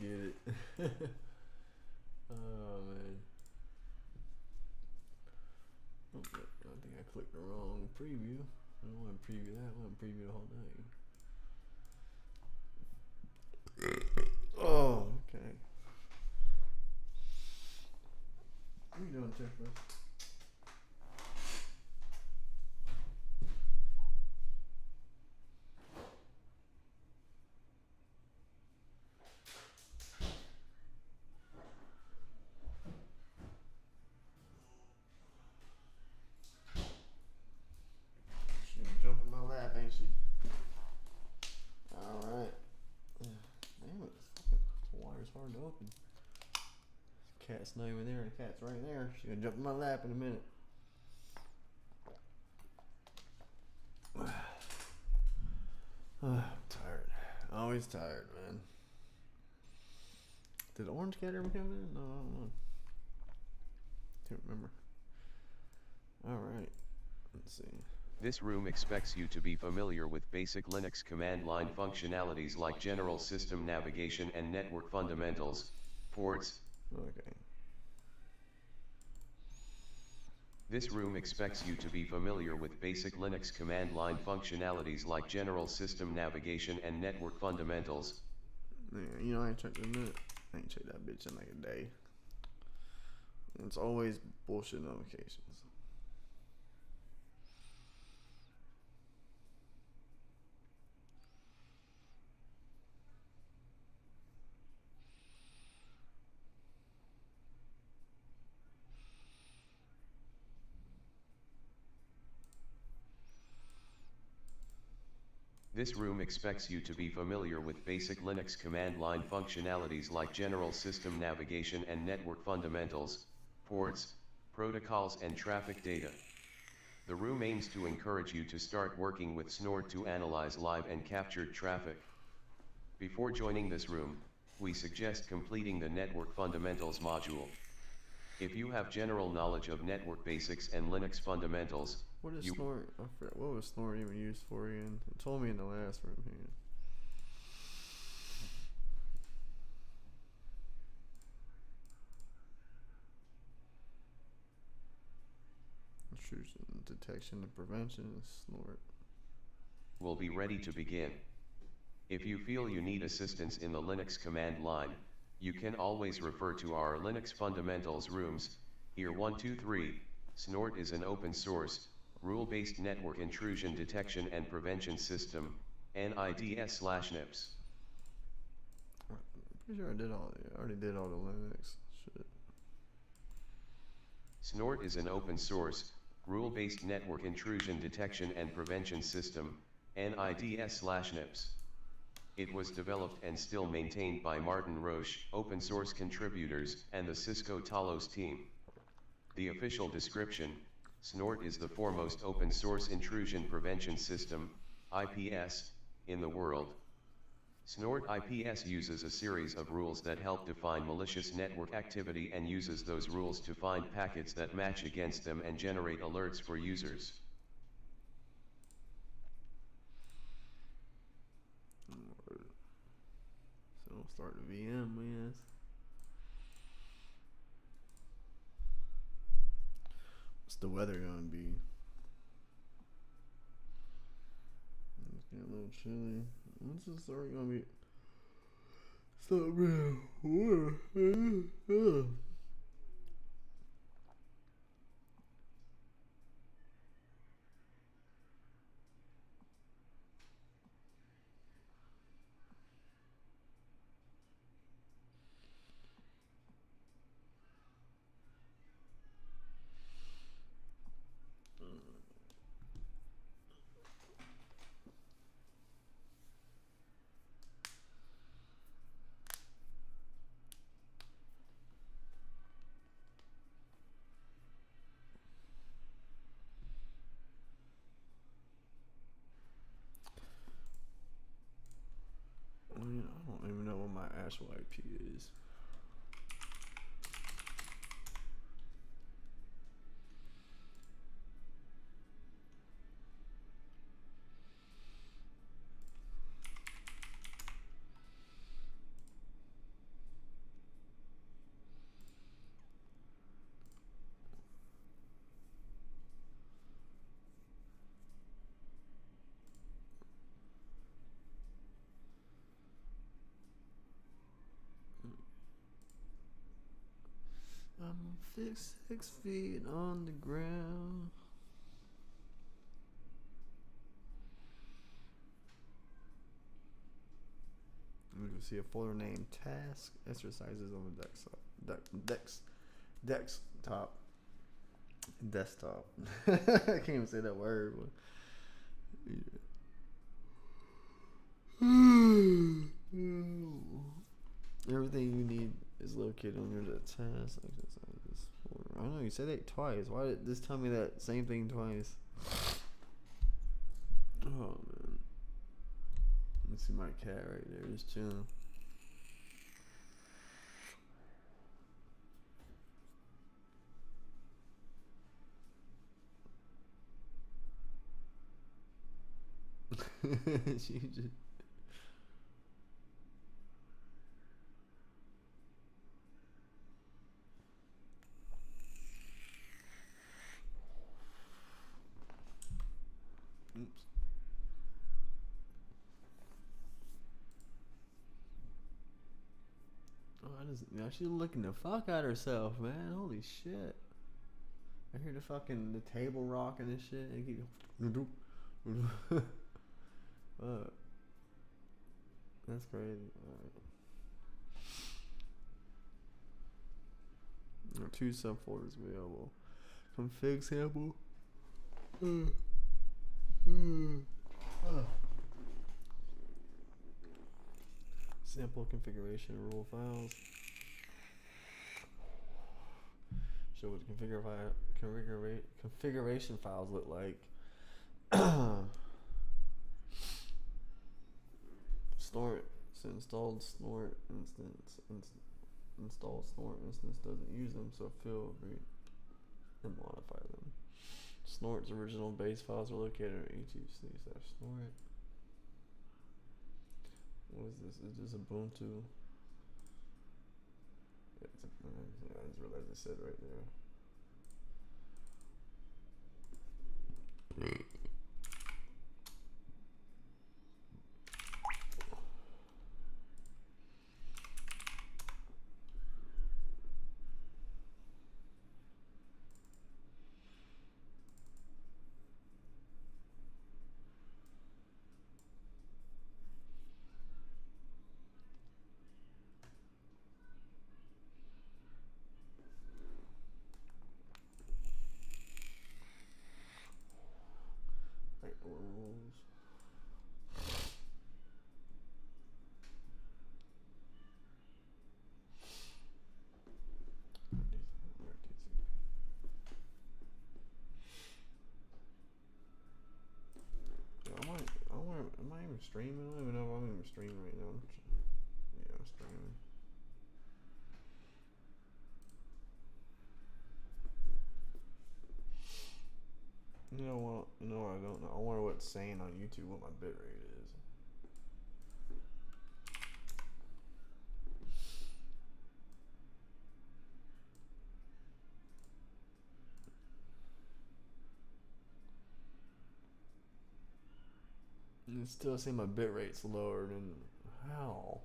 get it. Oh man. Oh, I think I clicked the wrong preview. I don't want to preview that. I want to preview the whole thing. Oh, okay. What are you doing, checklist? She gonna jump in my lap, ain't she? Alright. Damn it, the water's hard to open. Cat's not even there, the cat's right there. She's gonna jump in my lap in a minute. I'm tired. Always tired, man. Did Orange Cat ever come in? No, I don't know. Can't remember. Alright. Let's see. This room expects you to be familiar with basic Linux command line functionalities like general system navigation and network fundamentals, ports. Okay. This room expects you to be familiar with basic Linux command line functionalities like general system navigation and network fundamentals. Yeah, you know, I ain't checked in a minute. I ain't checked that bitch in like a day. And it's always bullshit notifications. This room expects you to be familiar with basic Linux command line functionalities like general system navigation and network fundamentals, ports, protocols and traffic data. The room aims to encourage you to start working with Snort to analyze live and captured traffic. Before joining this room, we suggest completing the Network Fundamentals module. If you have general knowledge of network basics and Linux fundamentals, what is Snort? I forgot. What was Snort even used for again? It told me in the last room here. Intrusion detection and prevention is Snort. Will be ready to begin. If you feel you need assistance in the Linux command line, you can always refer to our Linux fundamentals rooms. Here 123, Snort is an open source, rule-based network intrusion detection and prevention system, NIDS/NIPS. I'm pretty sure I already did all the Linux shit. Snort is an open source, rule-based network intrusion detection and prevention system, NIDS/NIPS. It was developed and still maintained by Martin Roche, open source contributors, and the Cisco Talos team. The official description: Snort is the foremost open source intrusion prevention system, IPS, in the world. Snort IPS uses a series of rules that help define malicious network activity and uses those rules to find packets that match against them and generate alerts for users. So I'll start the VM, man. What's the weather gonna be? It's getting a little chilly. When's this story gonna be? Stop real. I mean, I don't even know what my actual IP is. Fix 6 feet on the ground. You can see a folder named Task Exercises on the desktop. I can't even say that word. Everything you need is located under the task exercises folder. I know you said that twice. Why did this tell me that same thing twice? Oh man. Let's see my cat right there, just chilling. She just. Oops. Oh, she's looking the fuck out herself, man. Holy shit. I hear the table rocking and shit. And keep. Fuck. That's crazy. Alright. 2 subfolders available. Config sample. Sample configuration rule files. Show what the configuration files look like. Snort. So installed Snort instance. Installed Snort instance doesn't use them, so feel free and modify them. Snort's original base files are located on etc/snort. What is this? Is this Ubuntu? Yeah, I just realized it said right there. Rules. Am I even streaming? I don't even know if I'm even streaming right now. Yeah, I'm streaming. You know what? I don't know. I wonder what it's saying on YouTube what my bitrate is. And it's still saying my bitrate's lower than how?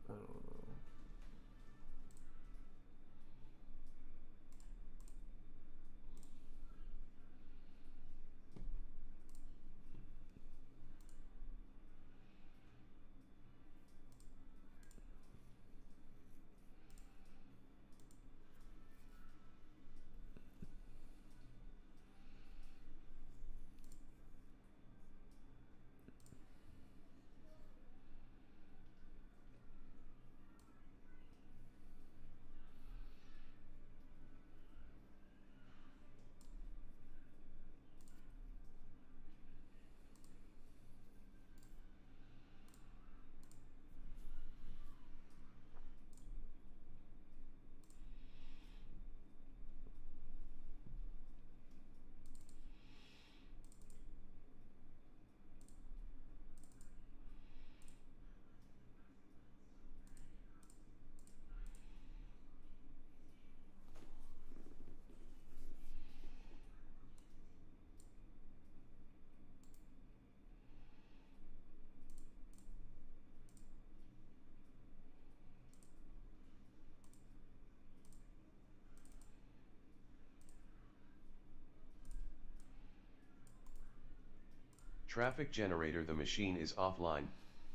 I don't know. Traffic generator. The machine is offline,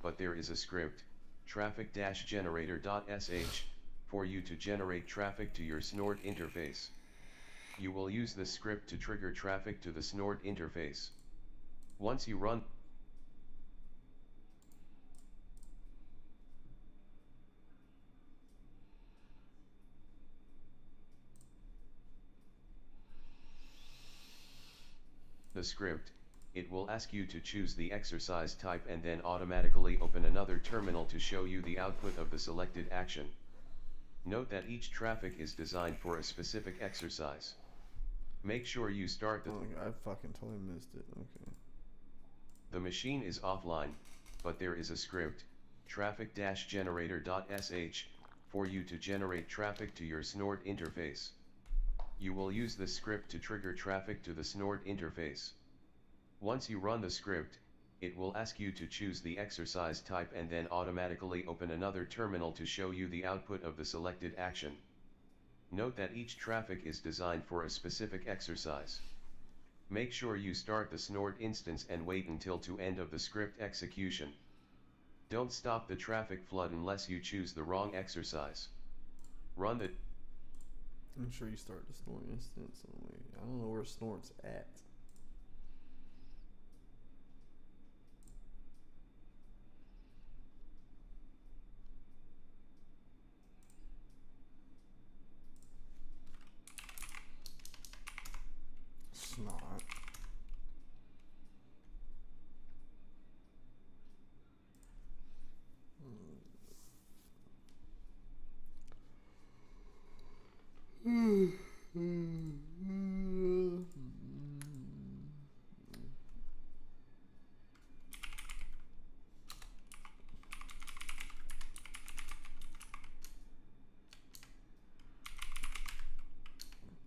but there is a script, traffic-generator.sh, for you to generate traffic to your Snort interface. You will use the script to trigger traffic to the Snort interface. Once you run the script, it will ask you to choose the exercise type and then automatically open another terminal to show you the output of the selected action. Note that each traffic is designed for a specific exercise. Make sure you start the... Oh, I fucking totally missed it. Okay. The machine is offline, but there is a script, traffic-generator.sh, for you to generate traffic to your Snort interface. You will use the script to trigger traffic to the Snort interface. Once you run the script, it will ask you to choose the exercise type and then automatically open another terminal to show you the output of the selected action. Note that each traffic is designed for a specific exercise. Make sure you start the Snort instance and wait until to end of the script execution. Don't stop the traffic flood unless you choose the wrong exercise. Run the... I'm sure you start the Snort instance. I don't know where Snort's at. Snort.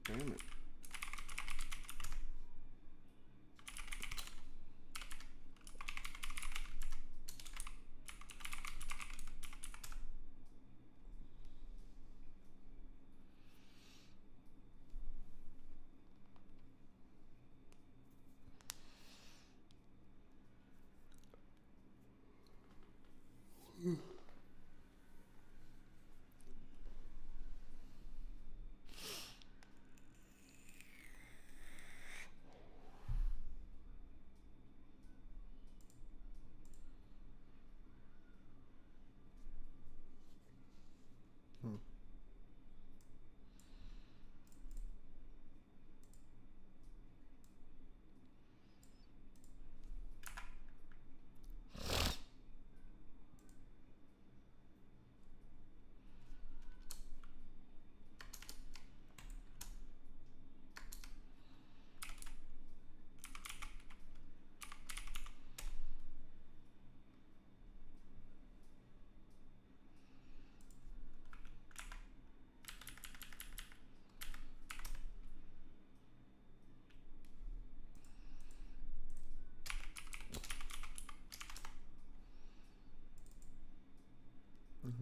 Damn it.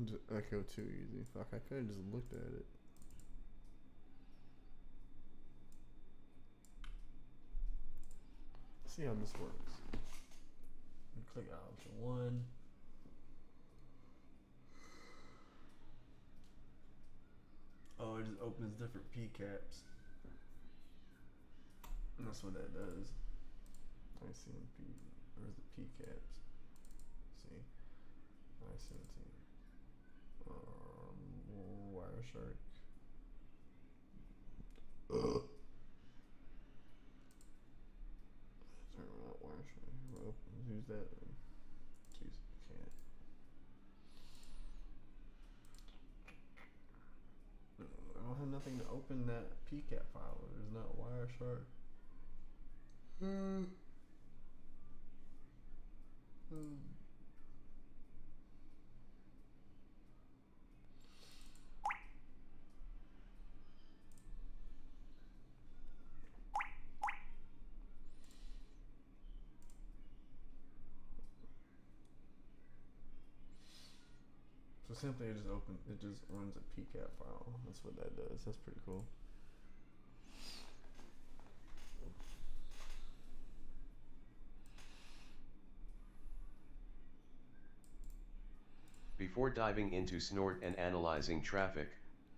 Just echo too easy. Fuck, I could have just looked at it. See how this works. Click option 1. Oh, it just opens different PCAPs. And that's what that does. I see them where's the PCAPs? See. I see it here. Wireshark. Turn out Wireshark. Well, who's that then? Jeez, can't. I don't have nothing to open that PCAP file. There's not Wireshark. So simply it just runs a PCAP file. That's what that does. That's pretty cool. Before diving into Snort and analyzing traffic,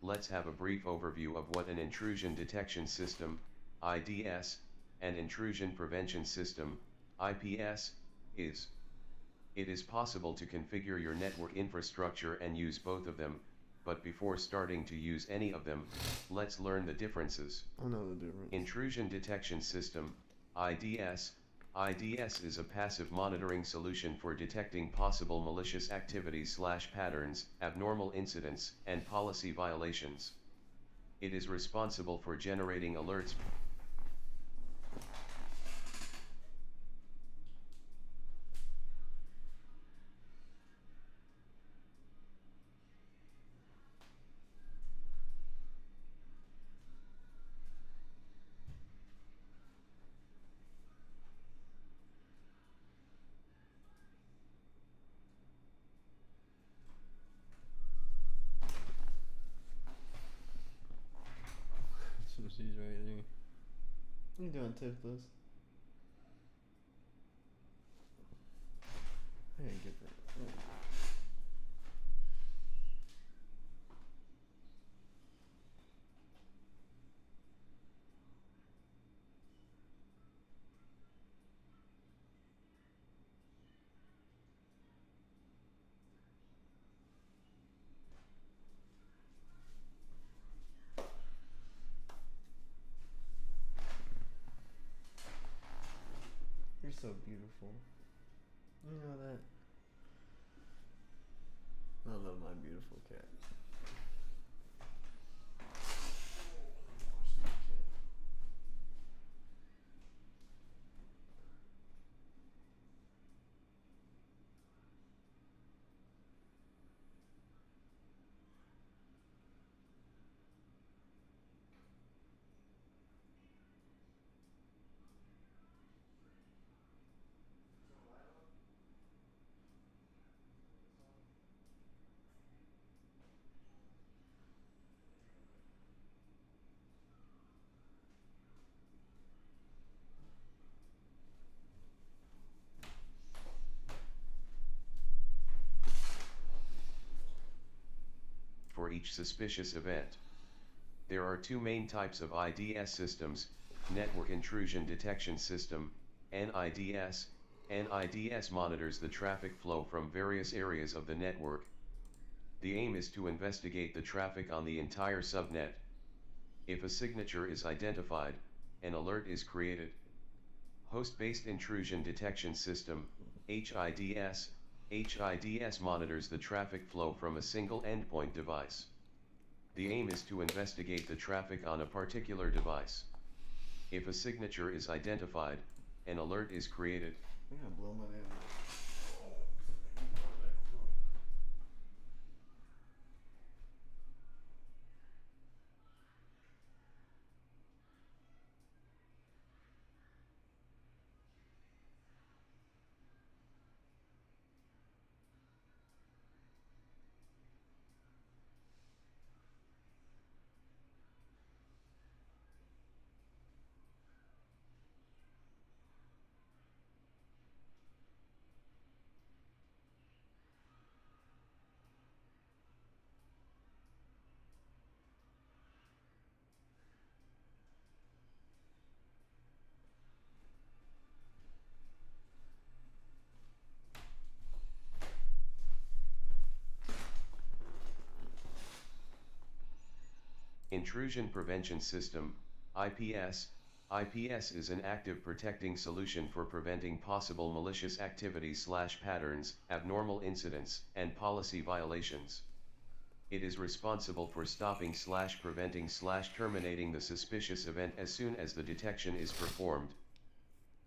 let's have a brief overview of what an intrusion detection system, IDS, and intrusion prevention system, IPS, is. It is possible to configure your network infrastructure and use both of them, but before starting to use any of them, let's learn the differences. I know the difference. Intrusion detection system, IDS. IDS is a passive monitoring solution for detecting possible malicious activities/patterns, abnormal incidents, and policy violations. It is responsible for generating alerts, She's right there. What are you doing, Tiflis? I didn't get that. You're so beautiful. You know that? I love my beautiful cat. for each suspicious event. There are two main types of IDS systems: Network Intrusion Detection System, NIDS. NIDS monitors the traffic flow from various areas of the network. The aim is to investigate the traffic on the entire subnet. If a signature is identified, an alert is created. Host-based Intrusion Detection System, HIDS. HIDS monitors the traffic flow from a single endpoint device. The aim is to investigate the traffic on a particular device. If a signature is identified, an alert is created. I'm gonna blow my name. Intrusion Prevention System, IPS. IPS is an active protecting solution for preventing possible malicious activities/patterns, abnormal incidents, and policy violations. It is responsible for stopping/preventing/terminating the suspicious event as soon as the detection is performed.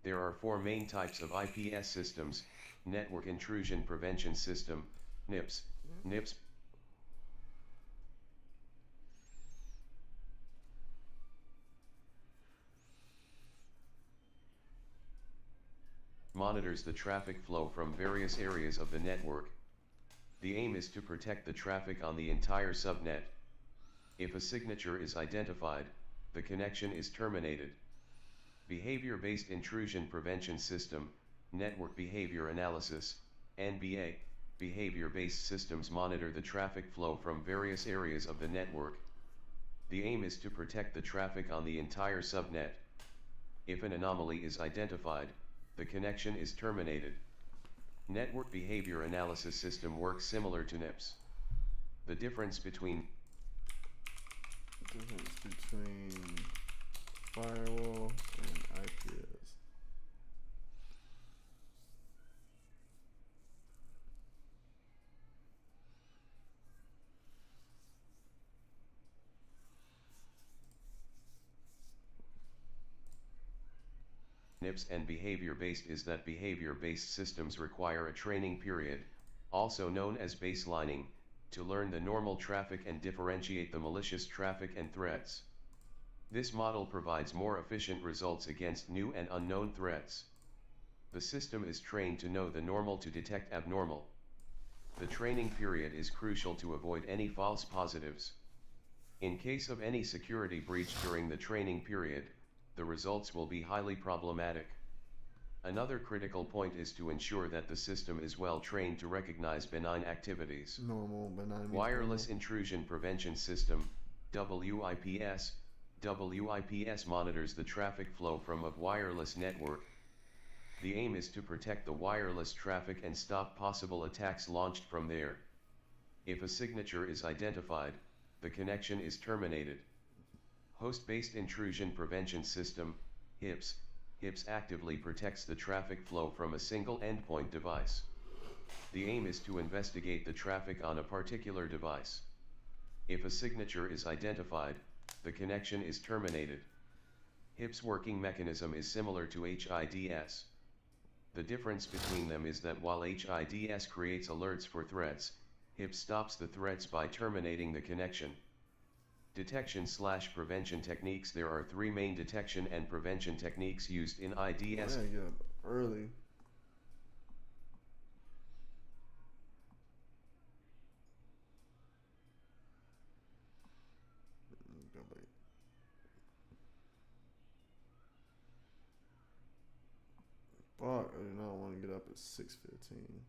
There are four main types of IPS systems: Network Intrusion Prevention System, NIPS. NIPS monitors the traffic flow from various areas of the network. The aim is to protect the traffic on the entire subnet. If a signature is identified, the connection is terminated. Behavior-based Intrusion Prevention System, Network Behavior Analysis, NBA. behavior-based systems monitor the traffic flow from various areas of the network. The aim is to protect the traffic on the entire subnet. If an anomaly is identified, the connection is terminated. Network behavior analysis system works similar to NIPS. The difference between firewall and IPS. NIPS and behavior-based is that behavior-based systems require a training period, also known as baselining, to learn the normal traffic and differentiate the malicious traffic and threats. This model provides more efficient results against new and unknown threats. The system is trained to know the normal to detect abnormal. The training period is crucial to avoid any false positives. In case of any security breach during the training period, the results will be highly problematic. Another critical point is to ensure that the system is well trained to recognize benign activities. Wireless Intrusion Prevention System, WIPS. WIPS monitors the traffic flow from a wireless network. The aim is to protect the wireless traffic and stop possible attacks launched from there. If a signature is identified, the connection is terminated. Host-based intrusion prevention system, HIPS. HIPS actively protects the traffic flow from a single endpoint device. The aim is to investigate the traffic on a particular device. If a signature is identified, the connection is terminated. HIPS working mechanism is similar to HIDS. The difference between them is that while HIDS creates alerts for threats, HIPS stops the threats by terminating the connection. Detection/prevention techniques. There are three main detection and prevention techniques used in IDS. I get up early. Fuck, I do not want to get up at 6:15.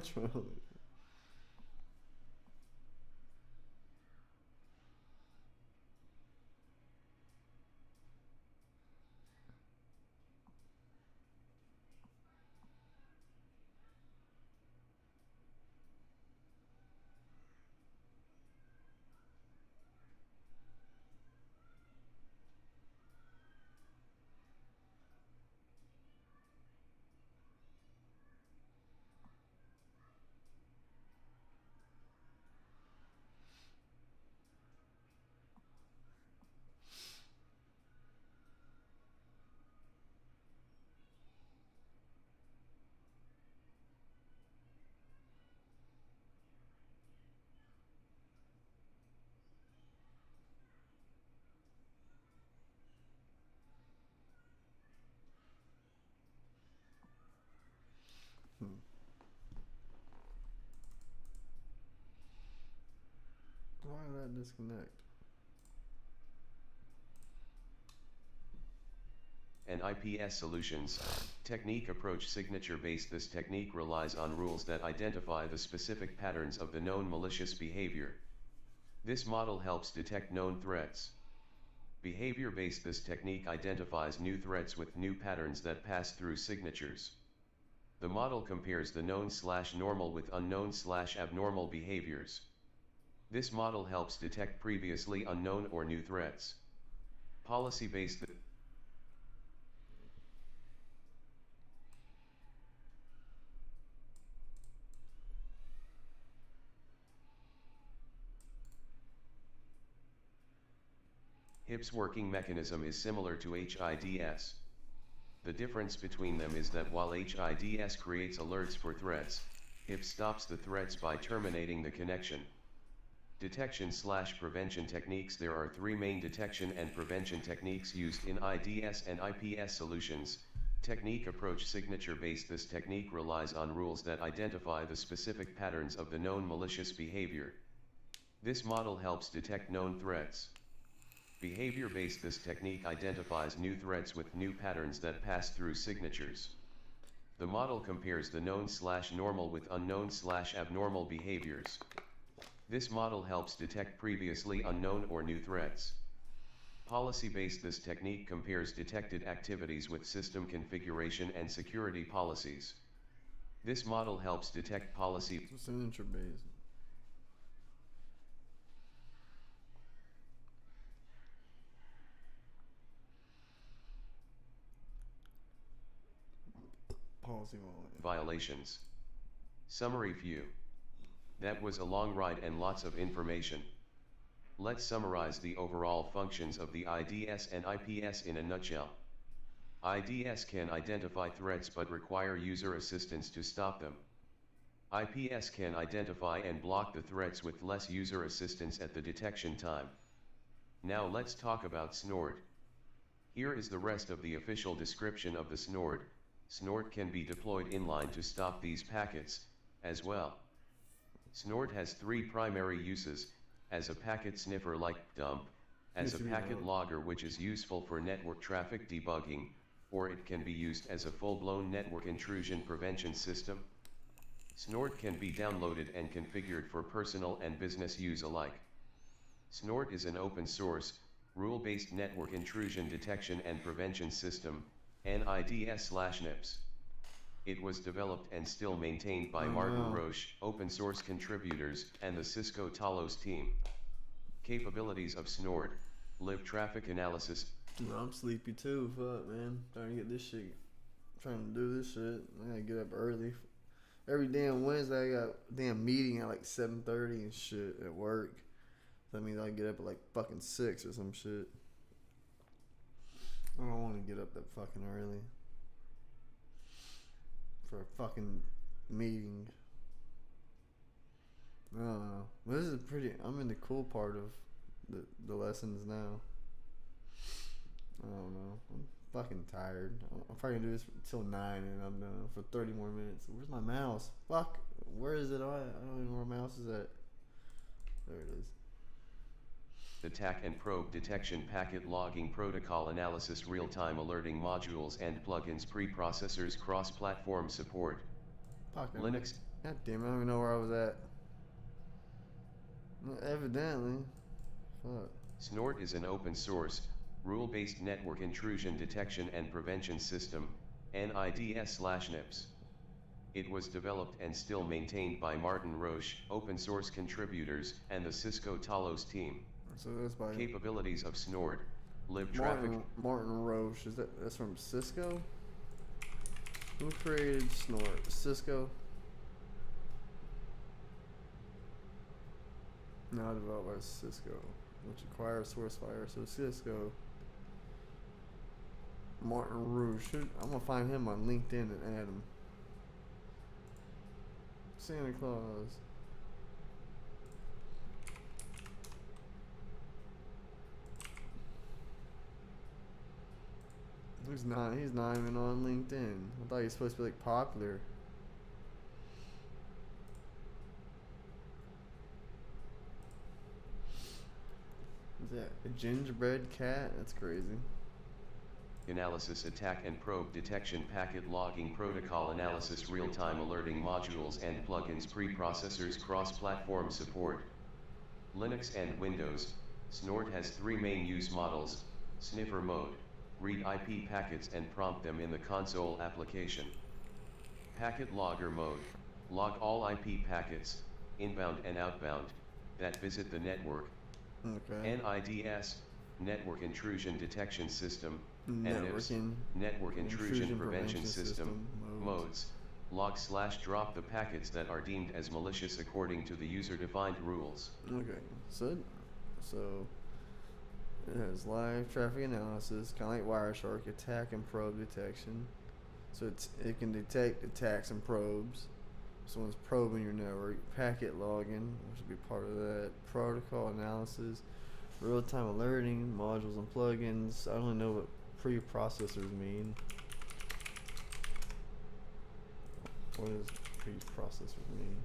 Truly. Why did that disconnect? And IPS solutions, technique approach signature based. This technique relies on rules that identify the specific patterns of the known malicious behavior. This model helps detect known threats. Behavior based. This technique identifies new threats with new patterns that pass through signatures. The model compares the known/normal with unknown/abnormal behaviors. This model helps detect previously unknown or new threats. Policy based. HIP's working mechanism is similar to HIDS. The difference between them is that while HIDS creates alerts for threats, HIP stops the threats by terminating the connection. Detection/prevention techniques. There are three main detection and prevention techniques used in IDS and IPS solutions. Technique approach signature based. This technique relies on rules that identify the specific patterns of the known malicious behavior. This model helps detect known threats. Behavior based. This technique identifies new threats with new patterns that pass through signatures. The model compares the known/normal with unknown/abnormal behaviors. This model helps detect previously unknown or new threats. Policy-based. This technique compares detected activities with system configuration and security policies. This model helps detect policy. Signature-based. Policy violations. Summary view. That was a long ride and lots of information. Let's summarize the overall functions of the IDS and IPS in a nutshell. IDS can identify threats but require user assistance to stop them. IPS can identify and block the threats with less user assistance at the detection time. Now let's talk about Snort. Here is the rest of the official description of the Snort. Snort can be deployed inline to stop these packets, as well. Snort has three primary uses: as a packet sniffer like dump, as a packet logger which is useful for network traffic debugging, or it can be used as a full-blown network intrusion prevention system. Snort can be downloaded and configured for personal and business use alike. Snort is an open-source, rule-based network intrusion detection and prevention system, NIDS/NIPS. It was developed and still maintained by Martin Roche, open source contributors, and the Cisco Talos team. Capabilities of Snort: live traffic analysis. Dude, I'm sleepy too. Fuck, man. Trying to get this shit. Trying to do this shit. I gotta get up early. Every damn Wednesday, I got a damn meeting at like 7:30 and shit at work. That means I get up at like fucking 6 or some shit. I don't want to get up that fucking early for a fucking meeting. I don't know. But this is pretty. I'm in the cool part of the lessons now. I don't know. I'm fucking tired. I'm probably gonna do this till 9 and I'm done for 30 more minutes. Where's my mouse? Fuck. Where is it? I don't even know where my mouse is at. There it is. Attack and probe detection, packet logging, protocol analysis, real-time alerting modules and plugins, preprocessors, cross-platform support. Fuck, Linux. God damn it, I don't even know where I was at. Well, evidently. Fuck. Snort is an open-source, rule-based network intrusion detection and prevention system, NIDS/NIPS. It was developed and still maintained by Martin Roche, open source contributors, and the Cisco Talos team. So that's by capabilities of Snort: live traffic. Martin Roche, that's from Cisco? Who created Snort? Cisco? Now developed by Cisco, which acquires SourceFire. So Cisco. Martin Roche. I'm gonna find him on LinkedIn and add him. Santa Claus. He's not even on LinkedIn. I thought he was supposed to be like popular. Is that a gingerbread cat? That's crazy. Analysis, attack and probe detection, packet logging, protocol analysis, real-time alerting modules and plugins, preprocessors, cross-platform support. Linux and Windows. Snort has three main use models: sniffer mode, read IP packets and prompt them in the console application. Packet logger mode, log all IP packets, inbound and outbound, that visit the network. Okay. NIDS, network intrusion detection system. Network intrusion prevention system. Modes, log/drop the packets that are deemed as malicious according to the user-defined rules. Okay, so It has live traffic analysis, kind of like Wireshark, attack and probe detection. So it can detect attacks and probes. Someone's probing your network. Packet logging, which would be part of that. Protocol analysis, real-time alerting, modules and plugins. I don't really know what preprocessors mean. What does preprocessors mean?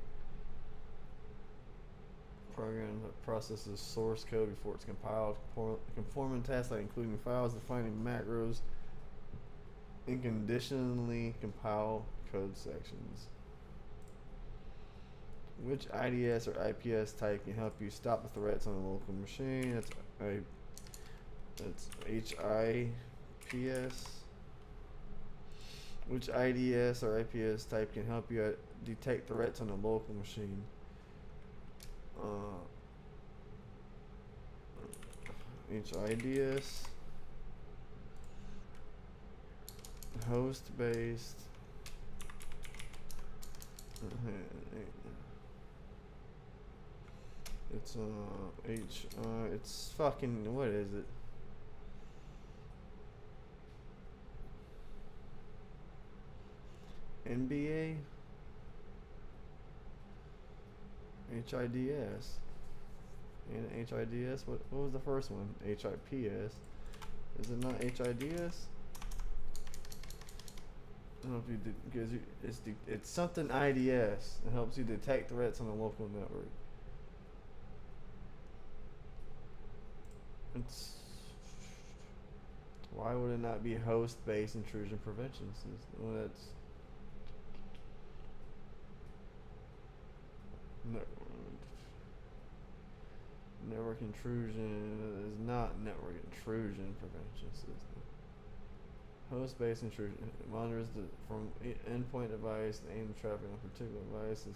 Program that processes source code before it's compiled. Conforming tasks like including files, defining macros, and conditionally compile code sections. Which IDS or IPS type can help you stop the threats on a local machine? That's HIPS. Which IDS or IPS type can help you detect threats on a local machine? HIDS, host based. It's it's fucking, what is it? NBA? HIDS. And HIDS? What was the first one? HIPS. Is it not HIDS? I don't know if you did, because it's something IDS. It helps you detect threats on a local network. It's, why would it not be host-based intrusion prevention system? Well, that's network intrusion is not network intrusion prevention system. Host-based intrusion monitors from endpoint device and aim traffic on particular devices.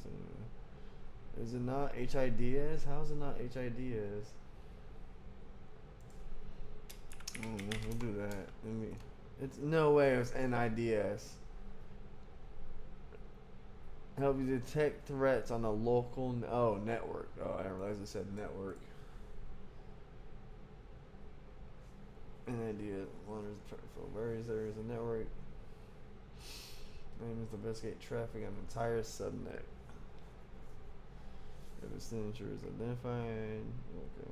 Is it not HIDS? How is it not HIDS? We'll do that. It's no way it was NIDS. Help you detect threats on a local network. Oh, I didn't realize it said network. NIDS monitors for various areas of network. Aim is to investigate traffic on the entire subnet. If the signature is identified. Okay.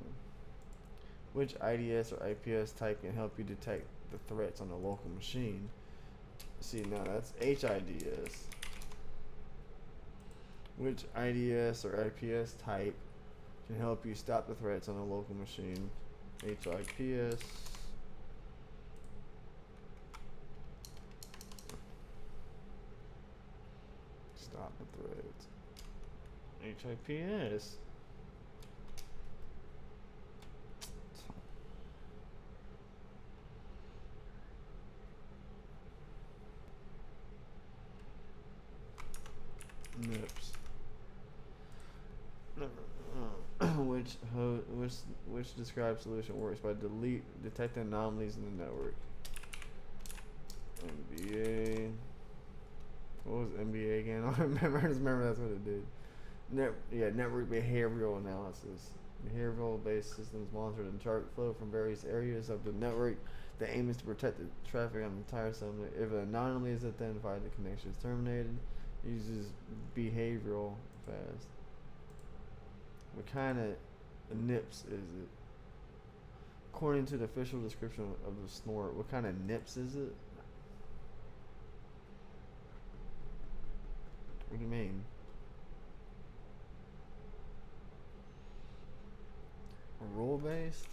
Which IDS or IPS type can help you detect the threats on a local machine? See, now that's HIDS. Which IDS or IPS type can help you stop the threats on a local machine? HIPS. Stop the threats. HIPS. NIPS. Which described solution works by detecting anomalies in the network? NBA. What was NBA again? I don't remember. I just remember that's what it did. Network behavioral analysis. Behavioral-based systems monitor and chart flow from various areas of the network. The aim is to protect the traffic on the entire subnet. If an anomaly is identified, the connection is terminated. It uses behavioral fast. What kind of NIPS is it? According to the official description of the Snort, what kind of NIPS is it? What do you mean? Rule based?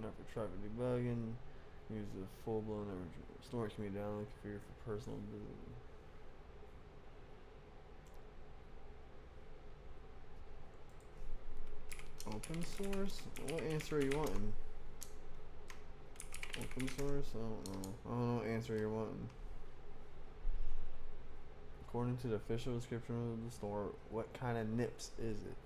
For traffic debugging, use a full-blown Snort can be downloaded configured for personal business. Open source? What answer are you wanting? Open source? I don't know. I don't know what answer you're wanting. According to the official description of the store, what kind of nips is it?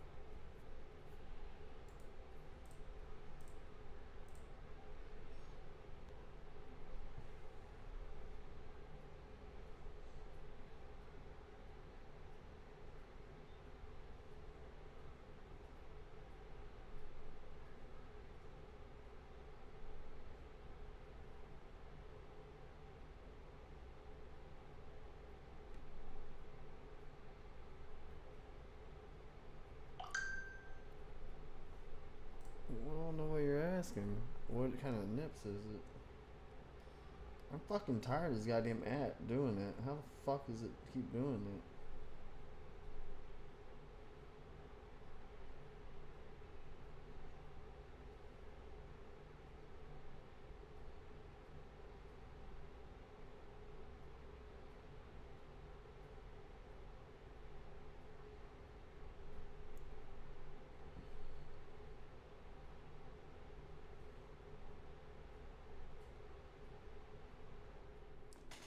I don't know what you're asking. What kind of nips is it? I'm fucking tired of this goddamn app doing it. How the fuck does it keep doing it?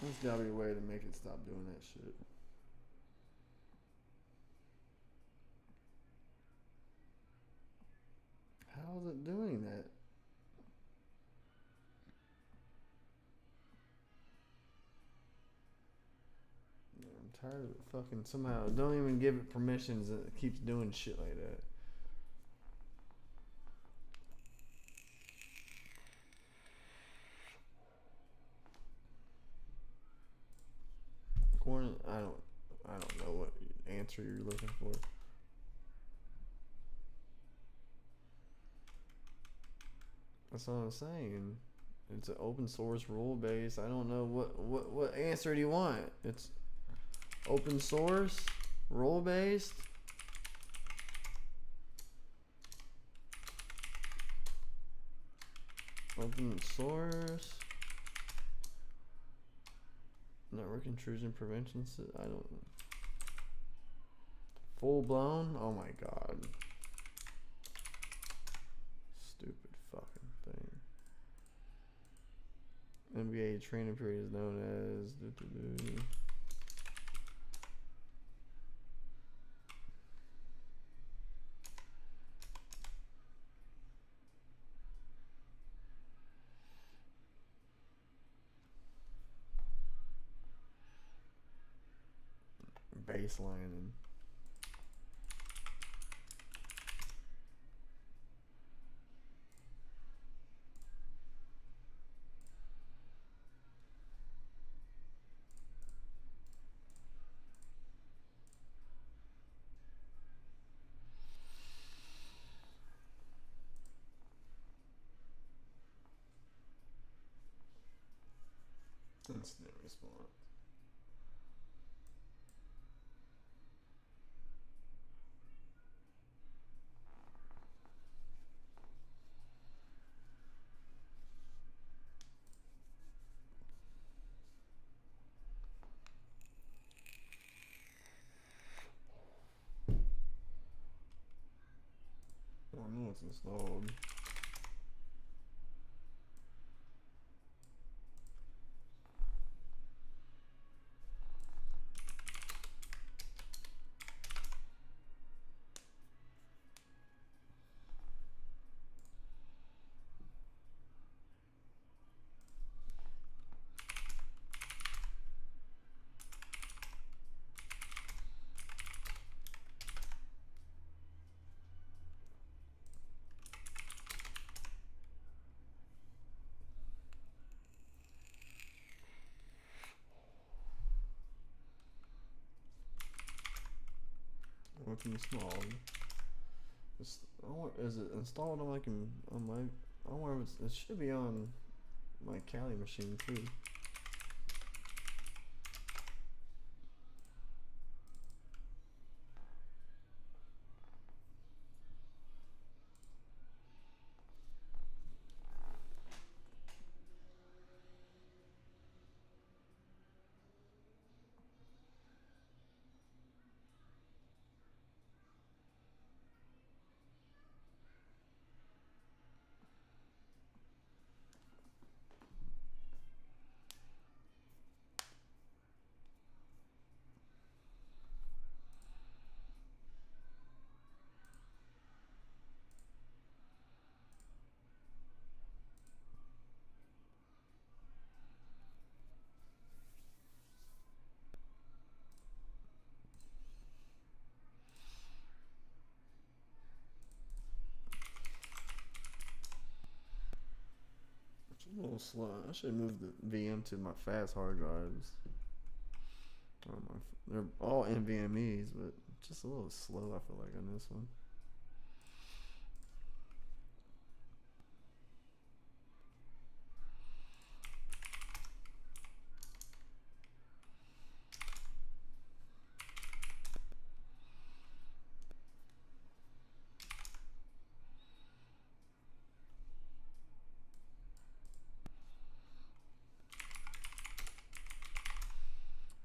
There's gotta be a way to make it stop doing that shit. How is it doing that? I'm tired of it fucking somehow. Don't even give it permissions and it keeps doing shit like that. According, I don't know what answer you're looking for. That's what I'm saying. It's an open source rule based. I don't know what answer do you want? It's open source, rule based. Open source. Network intrusion prevention. I don't. Full blown. Oh my god. Stupid fucking thing. NBA training period is known as. Baselining. Instant response. I know it's installed. Looking small. Is it installed on on my? I don't know if it should be on my Kali machine too. little slow. I should move the VM to my fast hard drives. They're all NVMe's, but just a little slow. I feel like on this one.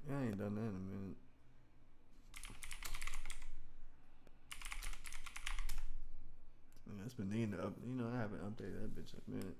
Yeah, I ain't done that in a minute. Yeah, it's been needing to up. You know, I haven't updated that bitch in a minute.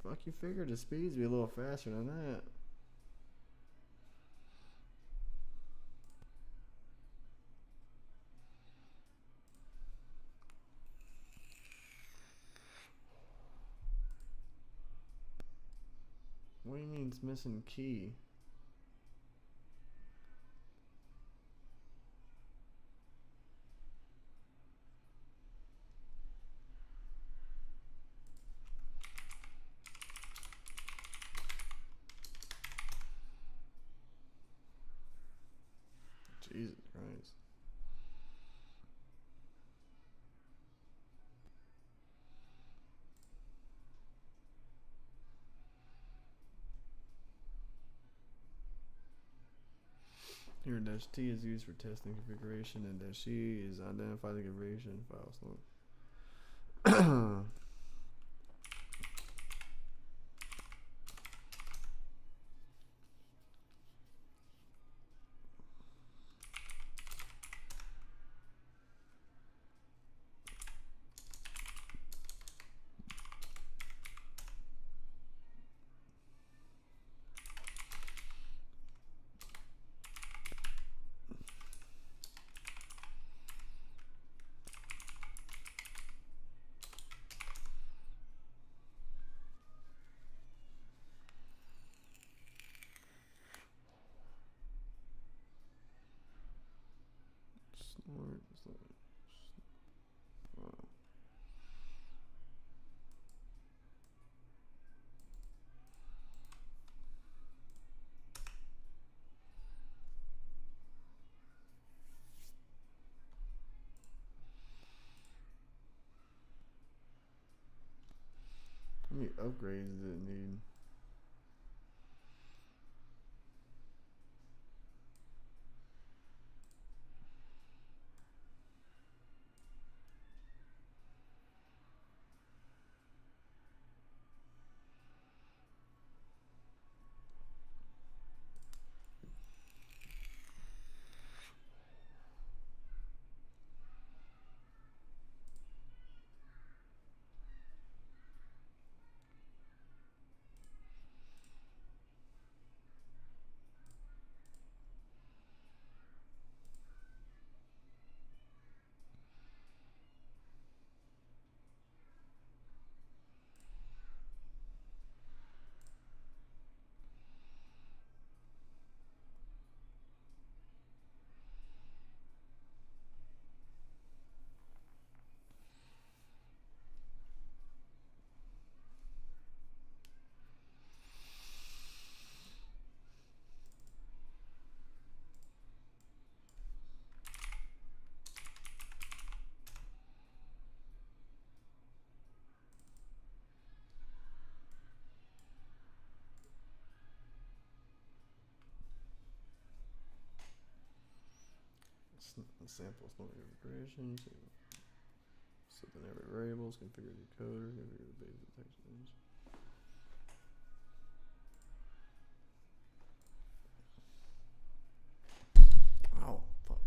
Fuck, you figured the speeds be a little faster than that. What do you mean it's missing key? Jesus Christ. Here, dash T is used for testing configuration, and dash C is identify the configuration file. Snort. How many upgrades does it need? sample snort configuration. Set the network variables, configure the decoder, configure the base detection. Oh, fuck.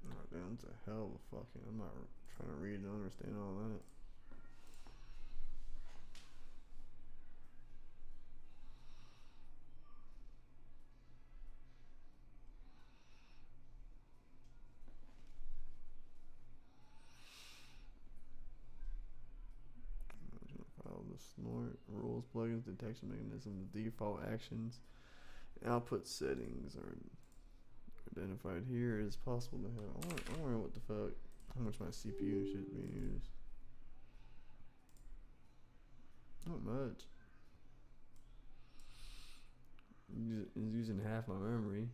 Oh, damn, it's a hell of a fucking. I'm not trying to read and understand all that. File the snort rules, plugins, detection mechanism, the default actions, output settings are identified here. It is possible to have. I wonder what the fuck, how much my CPU and shit is being used. Not much. It's using half my memory.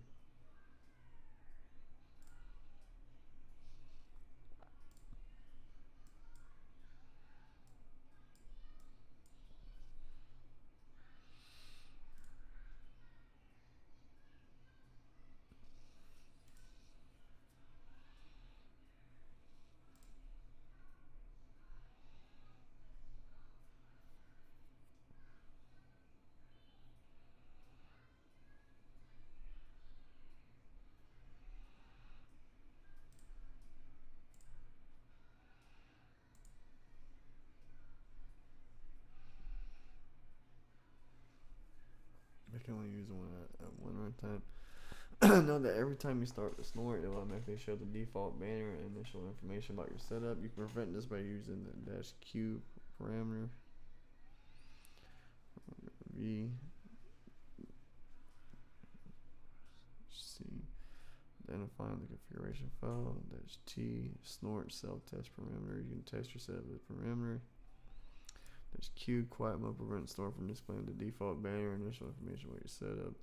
I can only use one at one time. Know that every time you start the snort, it will automatically show the default banner and initial information about your setup. You can prevent this by using the -q parameter. V. C. Identifying the configuration file. -t. Snort self-test parameter. You can test your setup with parameter. -q. Quiet mode prevents snort from displaying the default banner and initial information about your setup.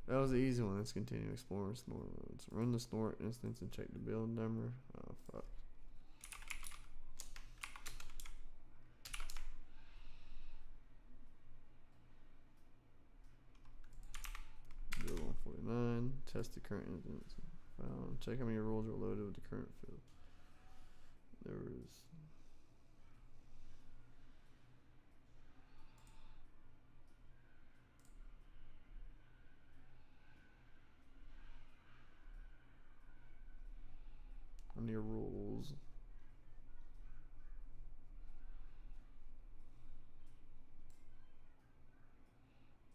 That was the easy one. Let's continue exploring snort modes. Run the snort instance and check the build number. Oh fuck. Build 149. Test the current instance. Check how many rules are loaded with the current field. There was. How many rules?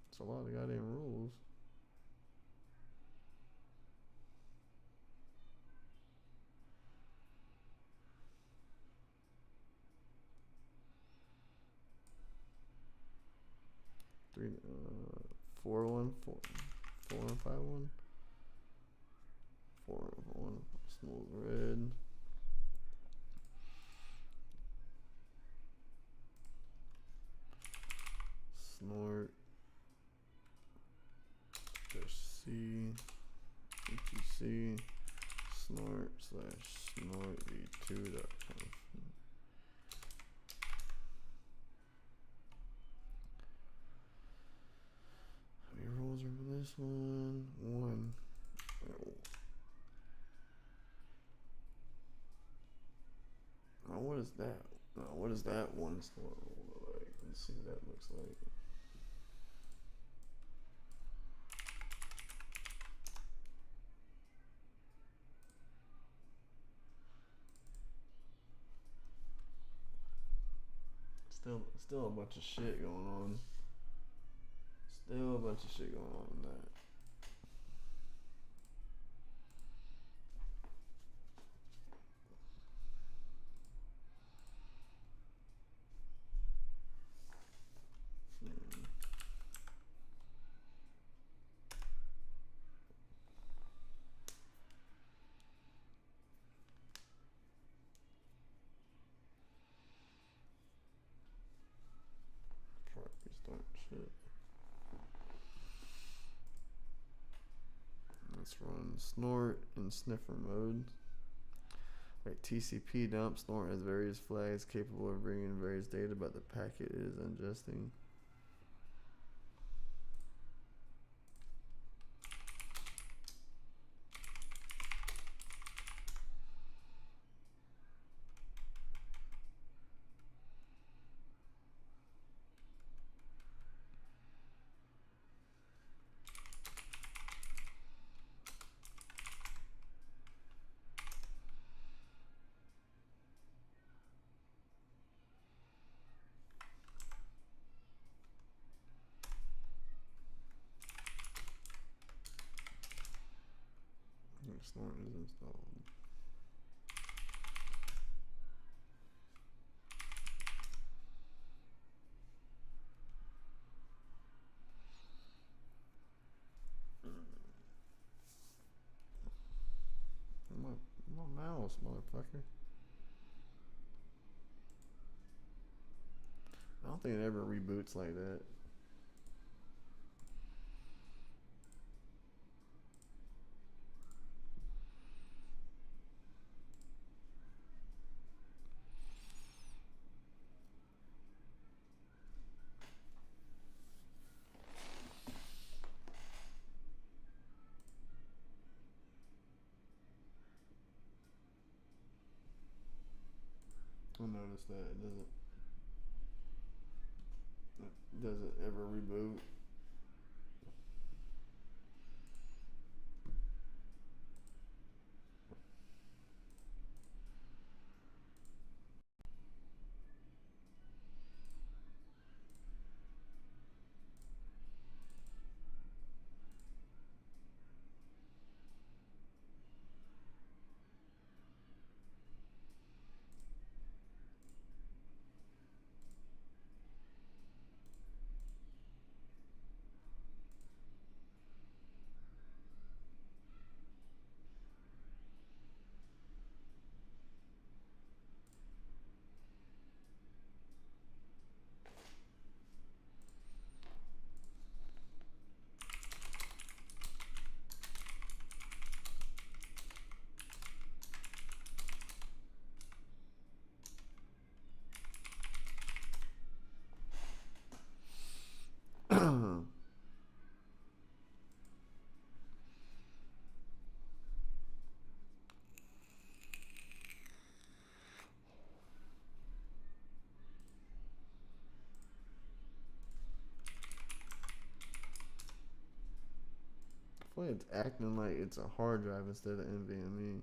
It's a lot of goddamn rules. Three, 414, 4151, 401, smooth red. Snort -c etc snort/snort v2.com. How many rules are for this one? One. Now what is that? Now what is that one snort rule look like? Let's see what that looks like. Still a bunch of shit going on. Still a bunch of shit going on in that. Restart shit. Let's run snort in sniffer mode. Right, TCP dump. Snort has various flags capable of bringing various data, but the packet is ingesting. Snort is installed. My mouse, motherfucker. I don't think it ever reboots like that. I noticed that it doesn't ever reboot. I feel like it's acting like it's a hard drive instead of NVMe.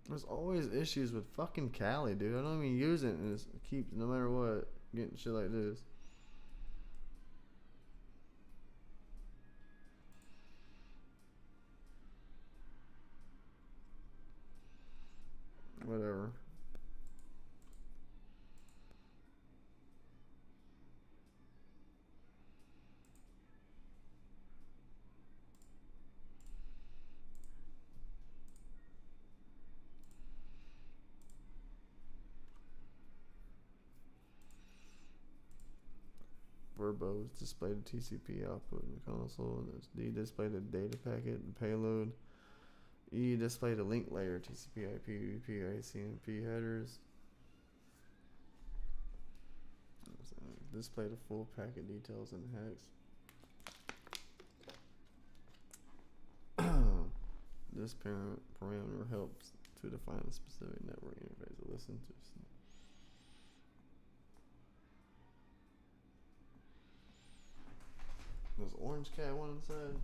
There's always issues with fucking Kali, dude. I don't even use it, and it keeps, no matter what, getting shit like this. Whatever. Verbose display the TCP output in the console, and it's D display the data packet and payload. E, display the link layer, TCP, IP, UDP, ICMP headers. Display the full packet details in hex. This parameter helps to define a specific network interface to listen to. There's orange cat one inside.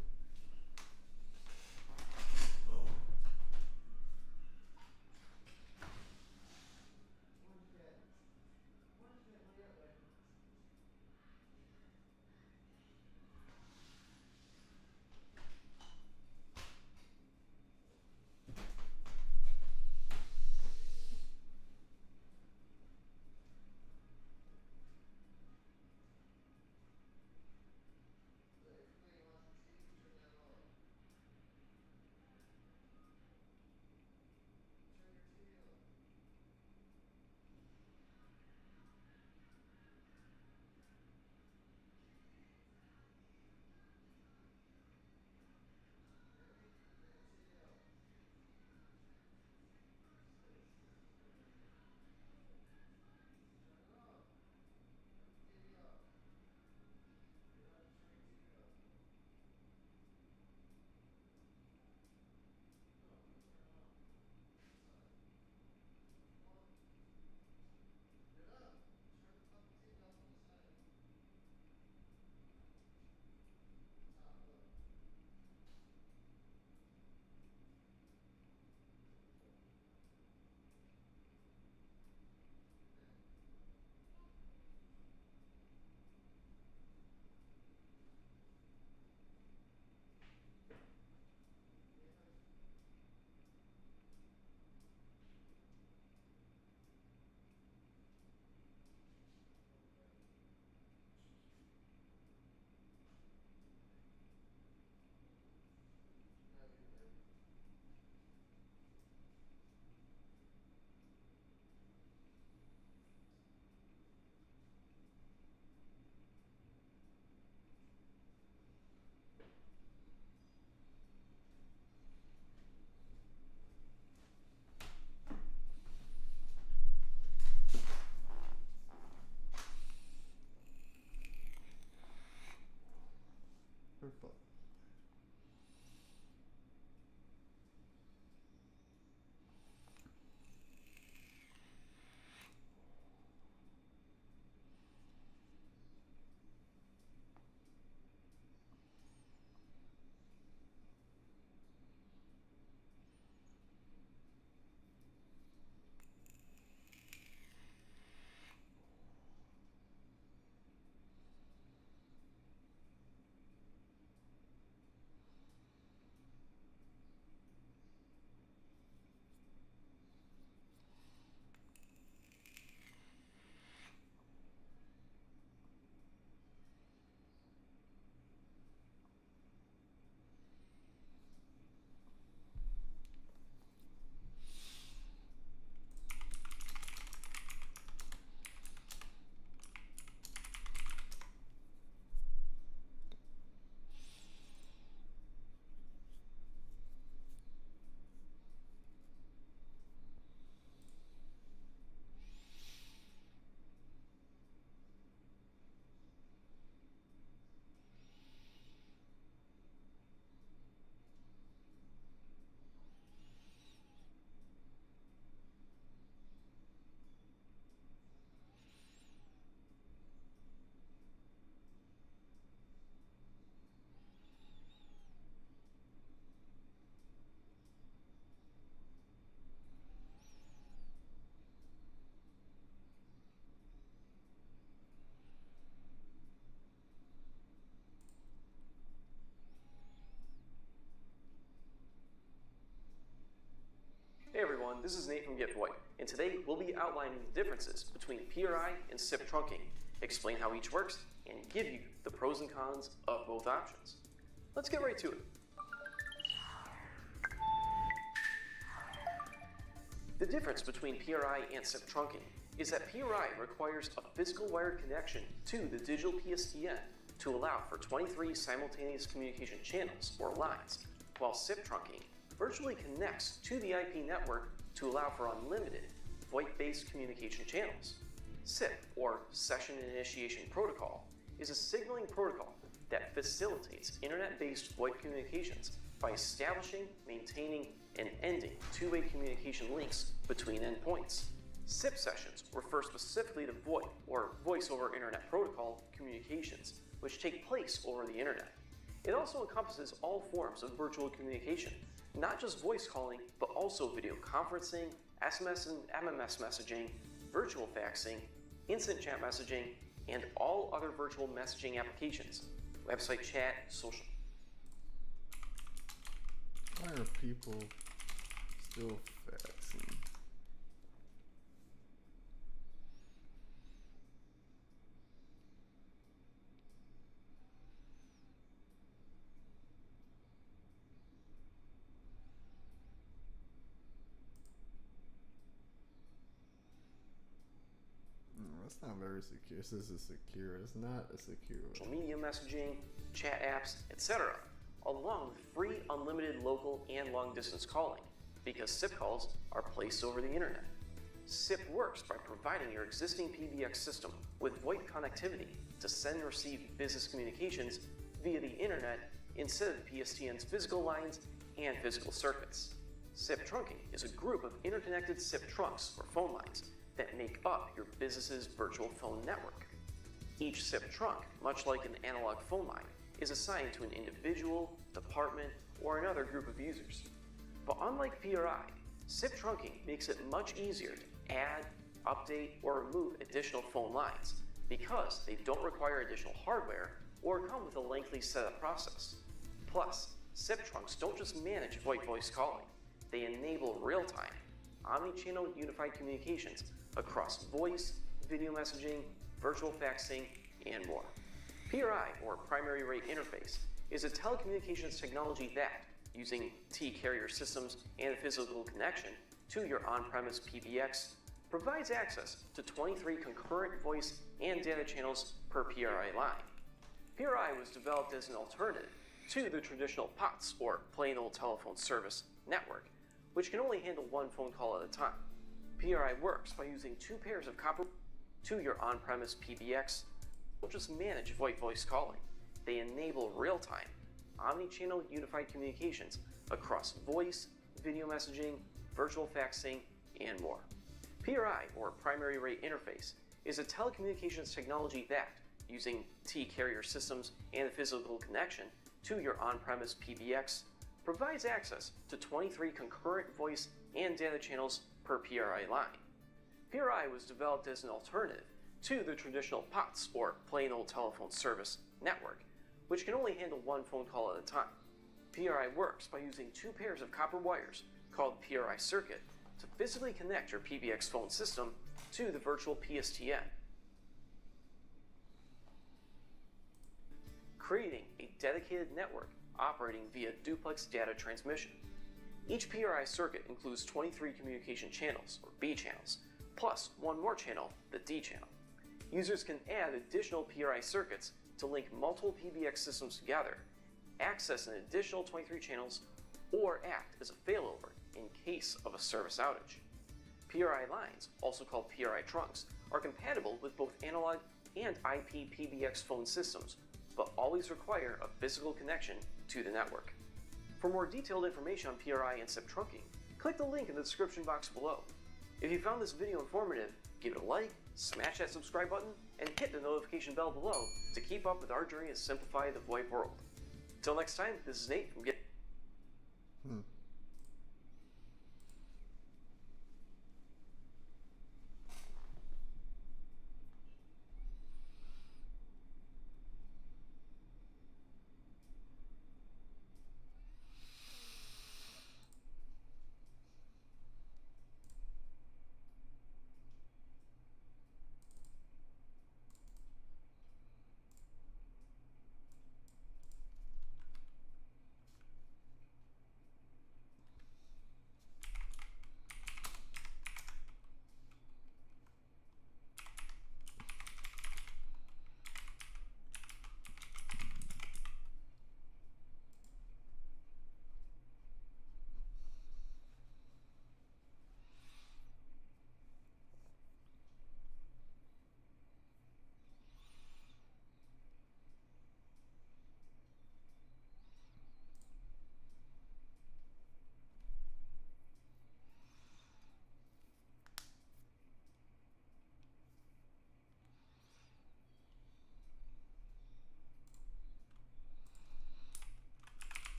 Perfect. Hey everyone, this is Nate from Get White, and today we'll be outlining the differences between PRI and SIP trunking, explain how each works, and give you the pros and cons of both options. Let's get right to it. The difference between PRI and SIP trunking is that PRI requires a physical wired connection to the digital PSTN to allow for 23 simultaneous communication channels or lines, while SIP trunking virtually connects to the IP network to allow for unlimited VoIP-based communication channels. SIP, or Session Initiation Protocol, is a signaling protocol that facilitates internet-based VoIP communications by establishing, maintaining, and ending two-way communication links between endpoints. SIP sessions refer specifically to VoIP, or Voice over Internet Protocol, communications, which take place over the internet. It also encompasses all forms of virtual communication, not just voice calling, but also video conferencing, SMS and MMS messaging, virtual faxing, instant chat messaging, and all other virtual messaging applications, website chat, social. Why are people still faxing? That's not very secure. This is secure. It's not a secure. Social media messaging, chat apps, etc., along with free unlimited local and long-distance calling, because SIP calls are placed over the internet. SIP works by providing your existing PBX system with VoIP connectivity to send and receive business communications via the internet instead of PSTN's physical lines and physical circuits. SIP trunking is a group of interconnected SIP trunks or phone lines that make up your business's virtual phone network. Each SIP trunk, much like an analog phone line, is assigned to an individual, department, or another group of users. But unlike PRI, SIP trunking makes it much easier to add, update, or remove additional phone lines because they don't require additional hardware or come with a lengthy setup process. Plus, SIP trunks don't just manage VoIP voice calling, they enable real-time, omni-channel unified communications across voice, video messaging, virtual faxing, and more. PRI, or Primary Rate Interface, is a telecommunications technology that, using T-carrier systems and a physical connection to your on-premise PBX, provides access to 23 concurrent voice and data channels per PRI line. PRI was developed as an alternative to the traditional POTS, or plain old telephone service, network, which can only handle one phone call at a time. PRI works by using two pairs of copper to your on-premise PBX. Don't just manage VoIP voice calling, they enable real-time, omni-channel unified communications across voice, video messaging, virtual faxing, and more. PRI, or Primary Rate Interface, is a telecommunications technology that, using T-carrier systems and a physical connection to your on-premise PBX, provides access to 23 concurrent voice and data channels per PRI line. PRI was developed as an alternative to the traditional POTS, or plain old telephone service, network, which can only handle one phone call at a time. PRI works by using two pairs of copper wires, called PRI circuit, to physically connect your PBX phone system to the virtual PSTN, creating a dedicated network operating via duplex data transmission. Each PRI circuit includes 23 communication channels, or B channels, plus one more channel, the D channel. Users can add additional PRI circuits to link multiple PBX systems together, access an additional 23 channels, or act as a failover in case of a service outage. PRI lines, also called PRI trunks, are compatible with both analog and IP PBX phone systems, but always require a physical connection to the network. For more detailed information on PRI and SIP trunking, click the link in the description box below. If you found this video informative, give it a like, smash that subscribe button, and hit the notification bell below to keep up with our journey to simplify the VoIP world. Until next time, this is Nate from Get.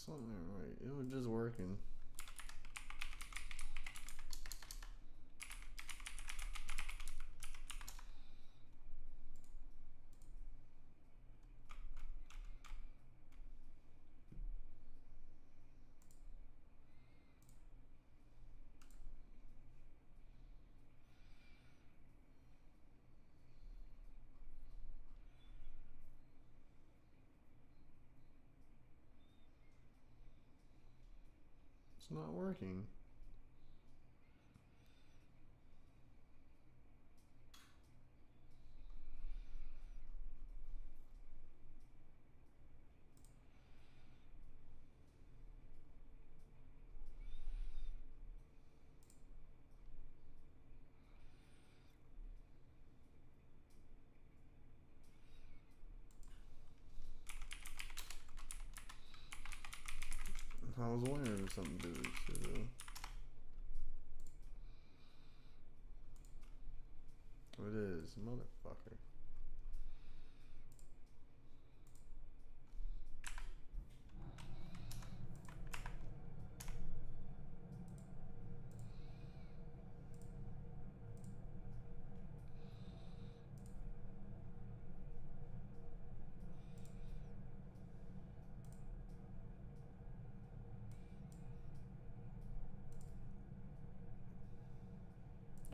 Something ain't right. It was just working. It's not working. I was wondering if it was something to do with it, though. It is, motherfucker.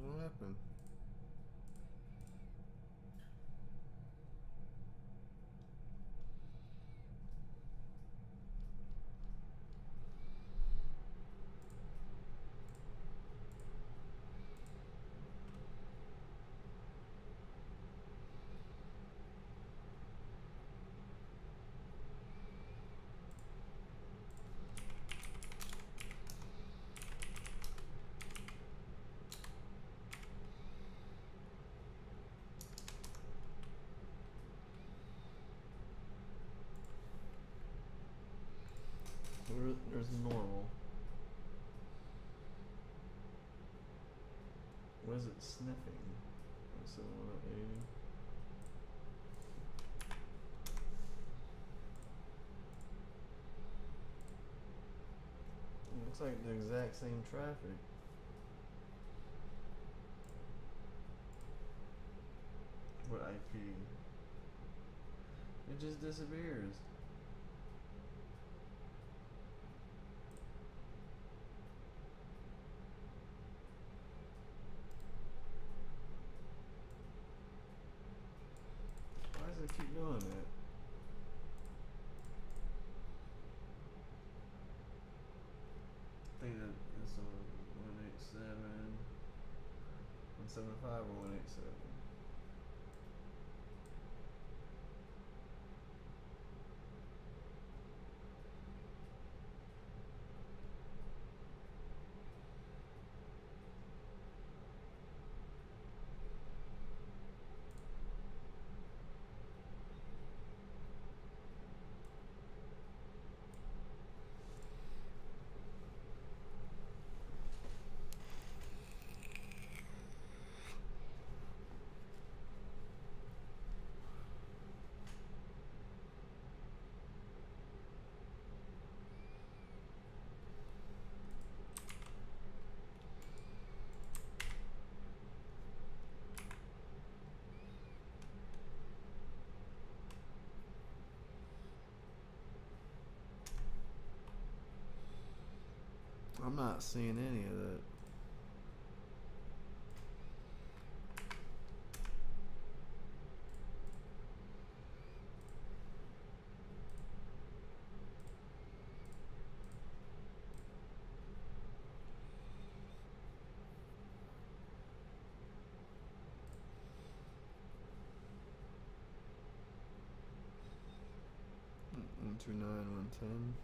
What happened? There's normal. What is it sniffing? So 180. Looks like the exact same traffic. What IP? It just disappears. Why does it keep doing that? I think that it's on 187, 175 or 187. I'm not seeing any of that. Mm, 129, 110.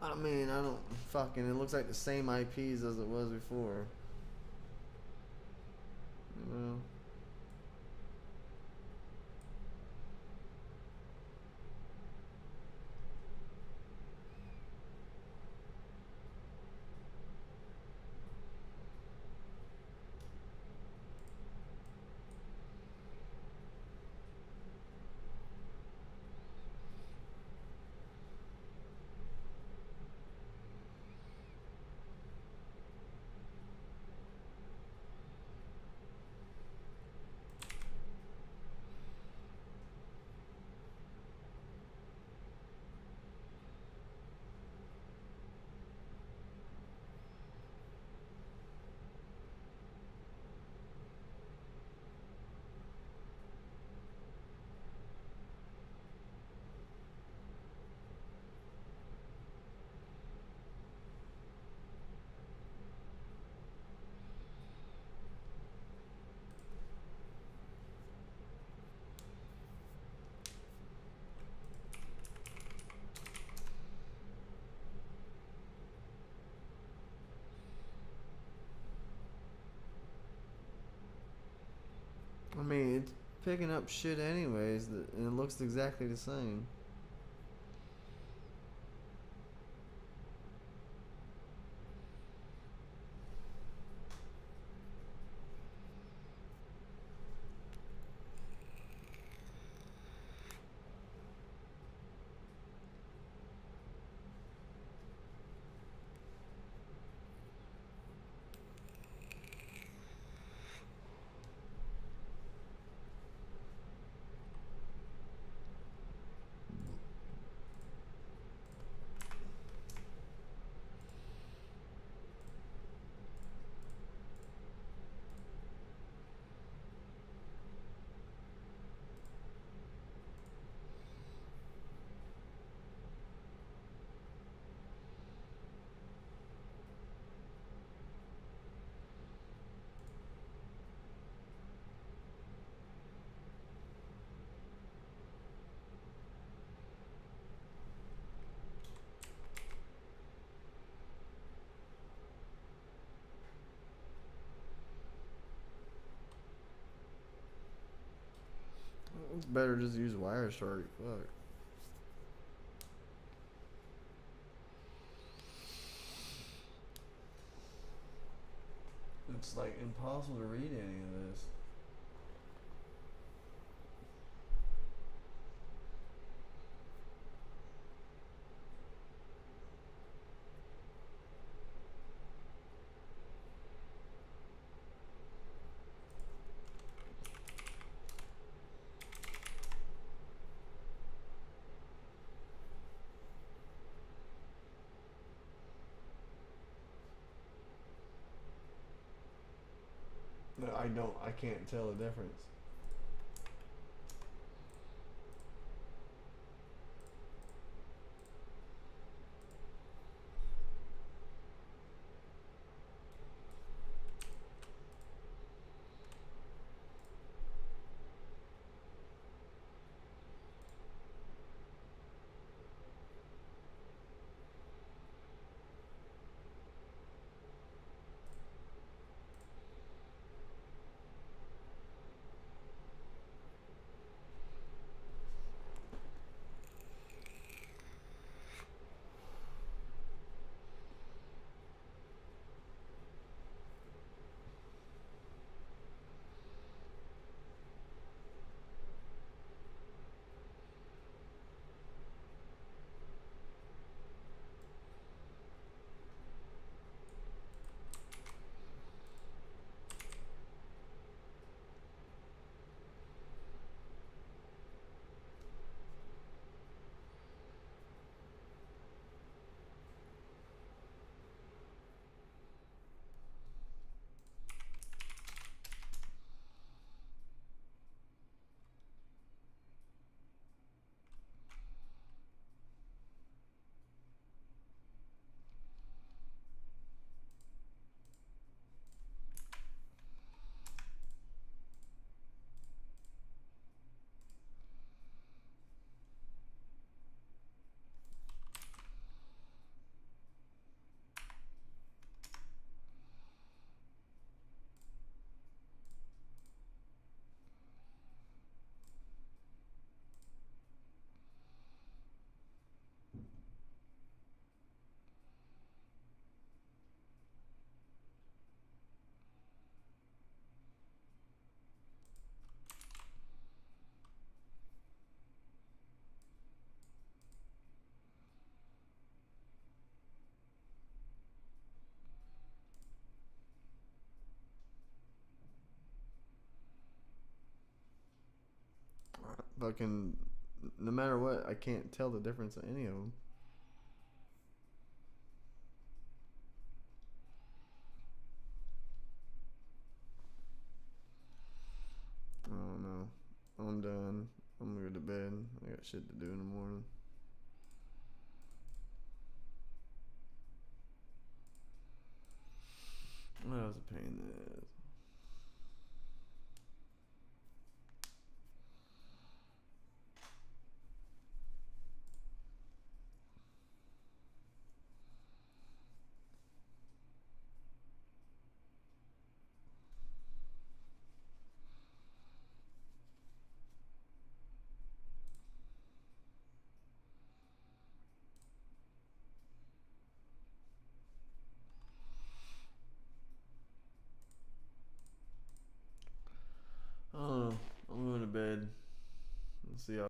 I mean, I don't fucking. It looks like the same IPs as it was before. You know. I mean, it's picking up shit anyways, and it looks exactly the same. It's better just use Wireshark. Fuck. It's like impossible to read any of this. No, I can't tell the difference. Fucking, no matter what, I can't tell the difference in any of them. I don't know. I'm done. I'm gonna go to bed. I got shit to do in the morning. That was a pain in the ass. bed and see how